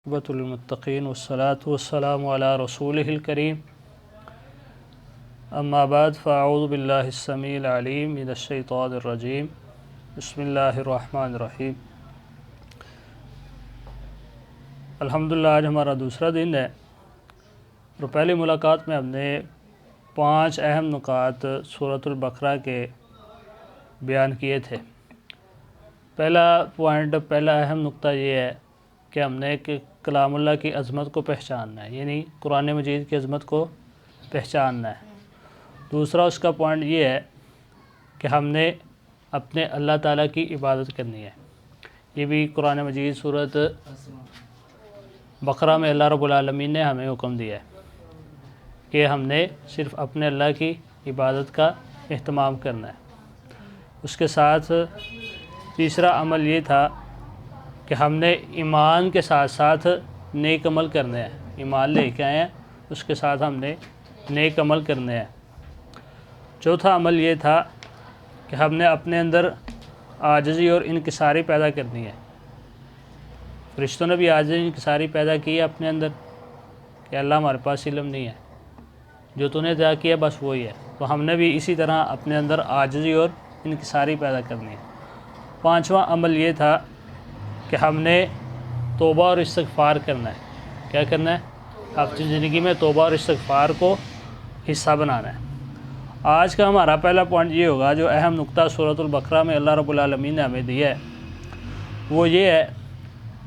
عاقبۃ للمتقین والصلاة والسلام علی رسولہ الکریم اما بعد فاعوذ باللہ السمیع العلیم من الشیطان الرجیم بسم اللہ الرحمن الرحیم۔ الحمدللہ آج ہمارا دوسرا دن ہے اور پہلی ملاقات میں ہم نے 5 اہم نکات سورۃ البقرہ کے بیان کیے تھے۔ پہلا اہم نقطہ یہ ہے کہ ہم نے کہ کلام اللہ کی عظمت کو پہچاننا ہے، یعنی قرآن مجید کی عظمت کو پہچاننا ہے۔ دوسرا اس کا پوائنٹ یہ ہے کہ ہم نے اپنے اللہ تعالیٰ کی عبادت کرنی ہے۔ یہ بھی قرآن مجید سورۃ بقرہ میں اللہ رب العالمین نے ہمیں حکم دیا ہے کہ ہم نے صرف اپنے اللہ کی عبادت کا اہتمام کرنا ہے۔ اس کے ساتھ تیسرا عمل یہ تھا کہ ہم نے ایمان کے ساتھ ساتھ نیک عمل کرنے ہیں۔ ایمان لے کے آئے ہیں، اس کے ساتھ ہم نے نیک عمل کرنے ہیں۔ چوتھا عمل یہ تھا کہ ہم نے اپنے اندر عاجزی اور انکساری پیدا کرنی ہے۔ فرشتوں نے بھی عاجزی انکساری پیدا کی ہے اپنے اندر کہ اللہ ہمارے پاس علم نہیں ہے، جو تو نے عطا کیا بس وہی ہے، تو ہم نے بھی اسی طرح اپنے اندر عاجزی اور انکساری پیدا کرنی ہے۔ پانچواں عمل یہ تھا کہ ہم نے توبہ اور استغفار کرنا ہے۔ کیا کرنا ہے؟ اپنی زندگی میں توبہ اور استغفار کو حصہ بنانا ہے۔ آج کا ہمارا پہلا پوائنٹ یہ ہوگا، جو اہم نقطہ سورۃ البقرہ میں اللہ رب العالمین نے ہمیں دیا ہے، وہ یہ ہے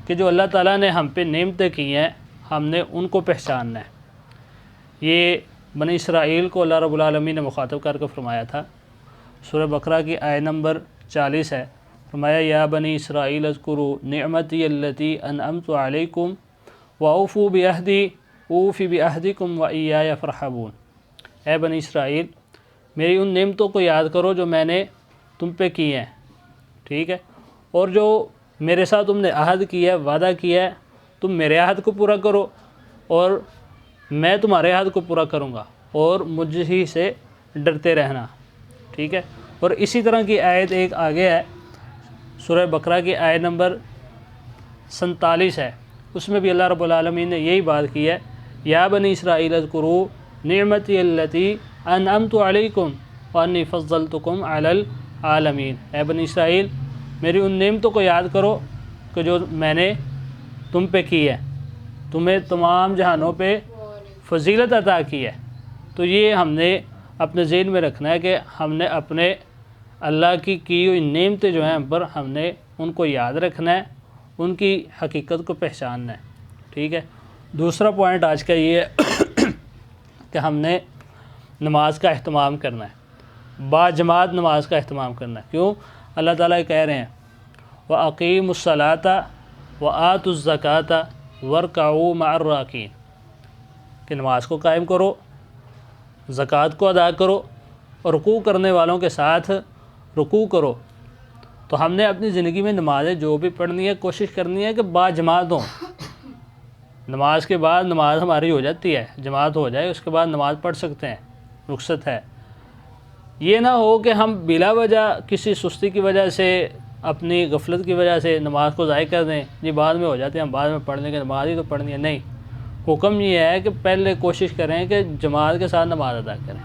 کہ جو اللہ تعالیٰ نے ہم پہ نعمتیں کی ہیں، ہم نے ان کو پہچاننا ہے۔ یہ بنی اسرائیل کو اللہ رب العالمین نے مخاطب کر کے فرمایا تھا۔ سورہ بقرہ کی آیت نمبر 40 ہے، فرمایا یا بنی اسرائیل اذکروا نعمتی التی انعمت علیکم واوفوا بعہدی اوف بعہدکم وایای فارہبون۔ اے بنی اسرائیل، میری ان نعمتوں کو یاد کرو جو میں نے تم پہ کی ہیں، ٹھیک ہے، اور جو میرے ساتھ تم نے عہد کیا ہے، وعدہ کیا ہے، تم میرے عہد کو پورا کرو اور میں تمہارے عہد کو پورا کروں گا، اور مجھ ہی سے ڈرتے رہنا، ٹھیک ہے۔ اور اسی طرح کی آیت ایک آگے ہے، سورہ بقرہ کی آیت نمبر 47 ہے، اس میں بھی اللہ رب العالمین نے یہی بات کی ہے، یا بنی اسرائیل اذکروا نعمتی التی انعمت علیکم وانی فضلتکم علی العالمین۔ اے بنی اسرائیل، میری ان نعمتوں کو یاد کرو کہ جو میں نے تم پہ کی ہے، تمہیں تمام جہانوں پہ فضیلت عطا کی ہے۔ تو یہ ہم نے اپنے ذہن میں رکھنا ہے کہ ہم نے اپنے اللہ کی ہوئی نعمتیں جو ہیں ہم پر، ہم نے ان کو یاد رکھنا ہے، ان کی حقیقت کو پہچاننا ہے، ٹھیک ہے۔ دوسرا پوائنٹ آج کا یہ ہے کہ ہم نے نماز کا اہتمام کرنا ہے، باجماعت نماز کا اہتمام کرنا ہے۔ کیوں؟ اللہ تعالیٰ کہہ رہے ہیں وَأَقِيمُوا الصَّلَاةَ وَآتُوا الزَّكَاةَ وَارْكَعُوا مَعَ الرَّاكِعِينَ، کہ نماز کو قائم کرو، زکوٰۃ کو ادا کرو اور رکوع کرنے والوں کے ساتھ رکوع کرو۔ تو ہم نے اپنی زندگی میں نمازیں جو بھی پڑھنی ہے، کوشش کرنی ہے کہ باجماعت ہوں۔ نماز کے بعد نماز ہماری ہو جاتی ہے، جماعت ہو جائے، اس کے بعد نماز پڑھ سکتے ہیں، رخصت ہے۔ یہ نہ ہو کہ ہم بلا وجہ کسی سستی کی وجہ سے، اپنی غفلت کی وجہ سے نماز کو ضائع کر دیں، یہ بعد میں ہو جاتے ہیں، ہم بعد میں پڑھ لیں کہ نماز ہی تو پڑھنی ہے۔ نہیں، حکم یہ ہے کہ پہلے کوشش کریں کہ جماعت کے ساتھ نماز ادا کریں۔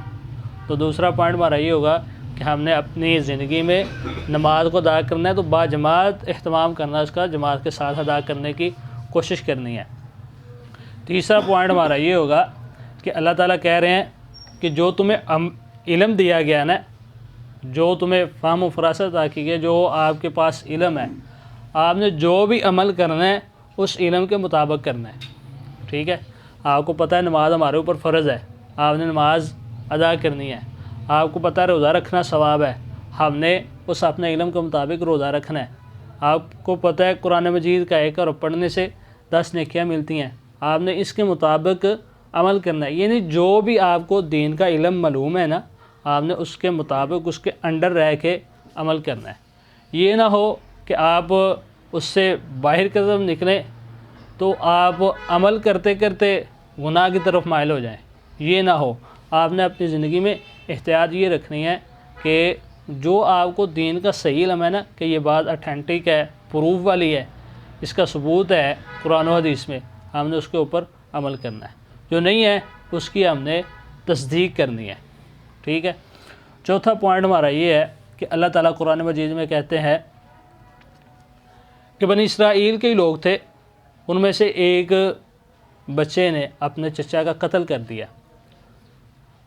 تو دوسرا پوائنٹ ہمارا یہ ہوگا کہ ہم نے اپنی زندگی میں نماز کو ادا کرنا ہے، تو باجماعت اہتمام کرنا ہے، اس کا جماعت کے ساتھ ادا کرنے کی کوشش کرنی ہے۔ تیسرا پوائنٹ ہمارا یہ ہوگا کہ اللہ تعالیٰ کہہ رہے ہیں کہ جو تمہیں علم دیا گیا نا، جو تمہیں فہم و فراست عطا کی گئی، جو آپ کے پاس علم ہے، آپ نے جو بھی عمل کرنا ہے اس علم کے مطابق کرنا ہے، ٹھیک ہے۔ آپ کو پتہ ہے نماز ہمارے اوپر فرض ہے، آپ نے نماز ادا کرنی ہے۔ آپ کو پتہ ہے روزہ رکھنا ثواب ہے، ہم نے اس اپنے علم کے مطابق روزہ رکھنا ہے۔ آپ کو پتہ ہے قرآن مجید کا ایک حرف پڑھنے سے 10 نیکیاں ملتی ہیں، آپ نے اس کے مطابق عمل کرنا ہے۔ یعنی جو بھی آپ کو دین کا علم معلوم ہے نا، آپ نے اس کے مطابق اس کے انڈر رہ کے عمل کرنا ہے۔ یہ نہ ہو کہ آپ اس سے باہر کی طرف نکلیں تو آپ عمل کرتے کرتے گناہ کی طرف مائل ہو جائیں، یہ نہ ہو۔ آپ نے اپنی زندگی میں احتیاط یہ رکھنی ہے کہ جو آپ کو دین کا صحیح علم ہے نا، کہ یہ بات اتھینٹک ہے، پروف والی ہے، اس کا ثبوت ہے قرآن و حدیث میں، ہم نے اس کے اوپر عمل کرنا ہے، جو نہیں ہے اس کی ہم نے تصدیق کرنی ہے، ٹھیک ہے۔ چوتھا پوائنٹ ہمارا یہ ہے کہ اللہ تعالیٰ قرآن مجید میں کہتے ہیں کہ بنی اسرائیل کے ہی لوگ تھے، ان میں سے ایک بچے نے اپنے چچا کا قتل کر دیا،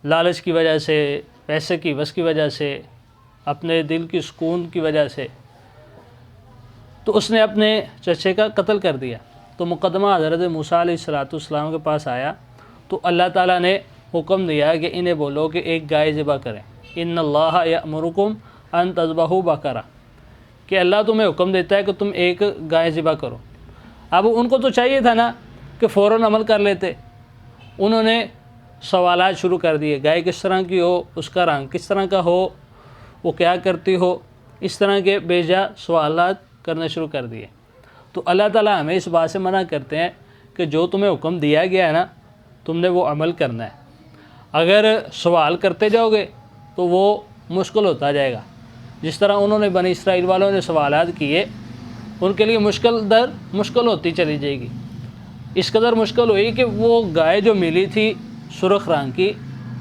لالچ کی وجہ سے، پیسے کی وس کی وجہ سے، اپنے دل کی سکون کی وجہ سے، تو اس نے اپنے چچے کا قتل کر دیا۔ تو مقدمہ حضرت موسیٰ علیہ السلام کے پاس آیا، تو اللہ تعالیٰ نے حکم دیا کہ انہیں بولو کہ ایک گائے ذبح کریں، ان اللہ یأمرکم ان تذبحوا بقرہ، کہ اللہ تمہیں حکم دیتا ہے کہ تم ایک گائے ذبح کرو۔ اب ان کو تو چاہیے تھا نا کہ فوراً عمل کر لیتے، انہوں نے سوالات شروع کر دیے، گائے کس طرح کی ہو، اس کا رنگ کس طرح کا ہو، وہ کیا کرتی ہو، اس طرح کے بے جا سوالات کرنے شروع کر دیے۔ تو اللہ تعالیٰ ہمیں اس بات سے منع کرتے ہیں کہ جو تمہیں حکم دیا گیا ہے نا، تم نے وہ عمل کرنا ہے۔ اگر سوال کرتے جاؤ گے تو وہ مشکل ہوتا جائے گا، جس طرح انہوں نے بنی اسرائیل والوں نے سوالات کیے، ان کے لیے مشکل ہوتی چلی جائے گی۔ اس قدر مشکل ہوئی کہ وہ گائے جو ملی تھی سرخ رنگ کی،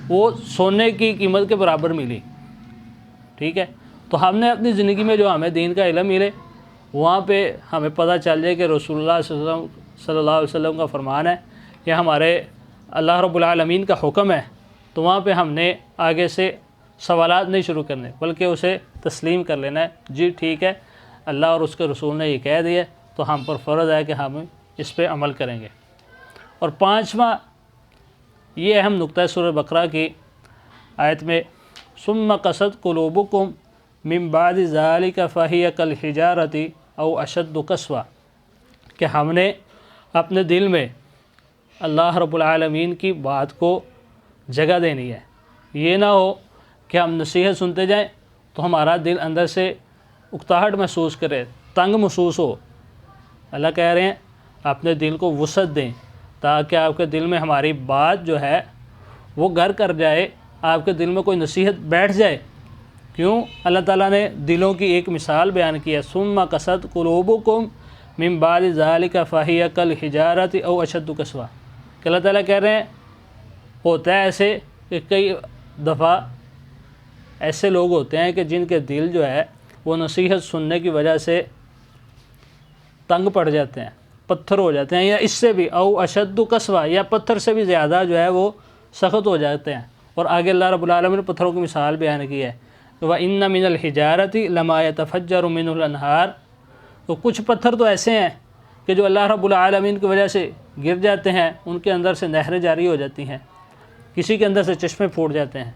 وہ سونے کی قیمت کے برابر ملی، ٹھیک ہے۔ تو ہم نے اپنی زندگی میں جو ہمیں دین کا علم ملے، وہاں پہ ہمیں پتہ چل جائے کہ رسول اللہ صلی اللہ علیہ وسلم کا فرمان ہے یا ہمارے اللہ رب العالمین کا حکم ہے، تو وہاں پہ ہم نے آگے سے سوالات نہیں شروع کرنے، بلکہ اسے تسلیم کر لینا ہے، جی ٹھیک ہے، اللہ اور اس کے رسول نے یہ کہہ دیا تو ہم پر فرض ہے کہ ہم اس پہ عمل کریں گے۔ اور پانچواں یہ اہم نقطہ ہے سورہ بقرہ کی آیت میں، ثم قست قلوبکم من بعد ذلک فہی کالحجارۃ او اشد قسوہ، کہ ہم نے اپنے دل میں اللہ رب العالمین کی بات کو جگہ دینی ہے۔ یہ نہ ہو کہ ہم نصیحت سنتے جائیں تو ہمارا دل اندر سے اکتاہٹ محسوس کرے، تنگ محسوس ہو۔ اللہ کہہ رہے ہیں اپنے دل کو وسعت دیں تاکہ آپ کے دل میں ہماری بات جو ہے وہ گھر کر جائے، آپ کے دل میں کوئی نصیحت بیٹھ جائے۔ کیوں؟ اللہ تعالیٰ نے دلوں کی ایک مثال بیان کی ہے، ثم قست قلوبکم من بعد ذلک فہی کالحجارۃ او اشد قسوہ، کہ اللہ تعالیٰ کہہ رہے ہیں ہوتا ہے ایسے کہ کئی دفعہ ایسے لوگ ہوتے ہیں کہ جن کے دل جو ہے وہ نصیحت سننے کی وجہ سے تنگ پڑ جاتے ہیں، پتھر ہو جاتے ہیں، یا اس سے بھی او اشد قسوہ، یا پتھر سے بھی زیادہ جو ہے وہ سخت ہو جاتے ہیں۔ اور آگے اللہ رب العالمین نے پتھروں کی مثال بیان کی ہے، وَإِنَّ مِنَ الْحِجَارَةِ لَمَا يَتَفَجَّرُ مِنْهُ الْأَنْهَارُ، تو کچھ پتھر تو ایسے ہیں کہ جو اللہ رب العالمین کی وجہ سے گر جاتے ہیں، ان کے اندر سے نہریں جاری ہو جاتی ہیں، کسی کے اندر سے چشمے پھوٹ جاتے ہیں۔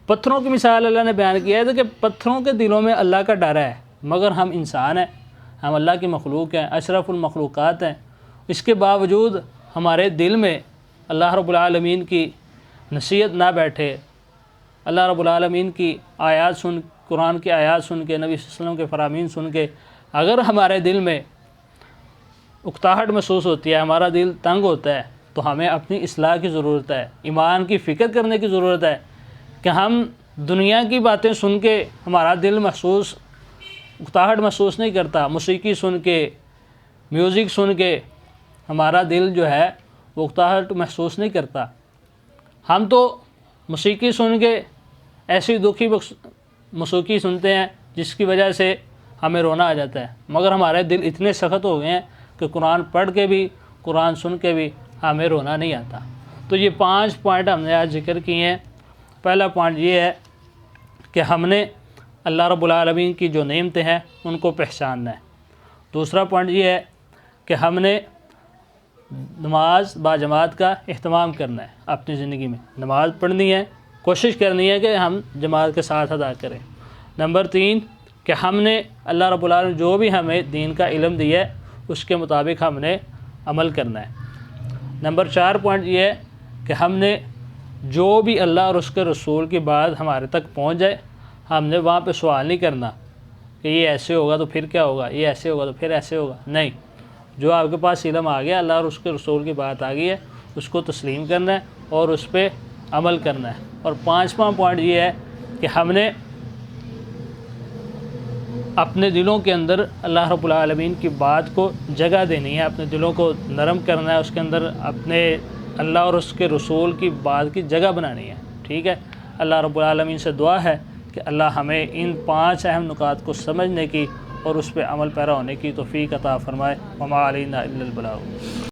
پتھروں کی مثال اللہ نے بیان کی ہے کہ پتھروں کے دلوں میں اللہ کا ڈر ہے، مگر ہم انسان ہیں، ہم اللہ کی مخلوق ہیں، اشرف المخلوقات ہیں، اس کے باوجود ہمارے دل میں اللہ رب العالمین کی نصیحت نہ بیٹھے، اللہ رب العالمین کی آیات سن، قرآن کی آیات سن کے، نبی صلی اللہ علیہ وسلم کے فرامین سن کے اگر ہمارے دل میں اکتاہٹ محسوس ہوتی ہے، ہمارا دل تنگ ہوتا ہے، تو ہمیں اپنی اصلاح کی ضرورت ہے، ایمان کی فکر کرنے کی ضرورت ہے کہ ہم دنیا کی باتیں سن کے ہمارا دل اکتاہٹ محسوس نہیں کرتا، موسیقی سن کے، میوزک سن کے ہمارا دل جو ہے وہ اکتاہٹ محسوس نہیں کرتا۔ ہم تو موسیقی سن کے ایسی دکھی موسیقی سنتے ہیں جس کی وجہ سے ہمیں رونا آ جاتا ہے، مگر ہمارے دل اتنے سخت ہو گئے ہیں کہ قرآن پڑھ کے بھی، قرآن سن کے بھی ہمیں رونا نہیں آتا۔ تو یہ 5 پوائنٹ ہم نے آج ذکر کیے ہیں۔ پہلا پوائنٹ یہ ہے کہ ہم نے اللہ رب العالمین کی جو نعمتیں ہیں ان کو پہچاننا ہے۔ دوسرا پوائنٹ یہ ہے کہ ہم نے نماز با جماعت کا اہتمام کرنا ہے، اپنی زندگی میں نماز پڑھنی ہے، کوشش کرنی ہے کہ ہم جماعت کے ساتھ ادا کریں۔ نمبر 3 کہ ہم نے اللہ رب العالمین جو بھی ہمیں دین کا علم دیا ہے اس کے مطابق ہم نے عمل کرنا ہے۔ نمبر 4 پوائنٹ یہ ہے کہ ہم نے جو بھی اللہ اور اس کے رسول کی بات ہمارے تک پہنچ جائے، ہم نے وہاں پہ سوال نہیں کرنا کہ یہ ایسے ہوگا تو پھر کیا ہوگا، یہ ایسے ہوگا تو پھر ایسے ہوگا، نہیں، جو آپ کے پاس علم آ گیا، اللہ اور اس کے رسول کی بات آ گئی ہے، اس کو تسلیم کرنا ہے اور اس پہ عمل کرنا ہے۔ اور 5واں پوائنٹ یہ ہے کہ ہم نے اپنے دلوں کے اندر اللہ رب العالمین کی بات کو جگہ دینی ہے، اپنے دلوں کو نرم کرنا ہے، اس کے اندر اپنے اللہ اور اس کے رسول کی بات کی جگہ بنانی ہے، ٹھیک ہے۔ اللہ رب العالمین سے دعا ہے کہ اللہ ہمیں ان 5 اہم نکات کو سمجھنے کی اور اس پہ عمل پیرا ہونے کی توفیق عطا فرمائے۔ وما علینا الا البلاغ۔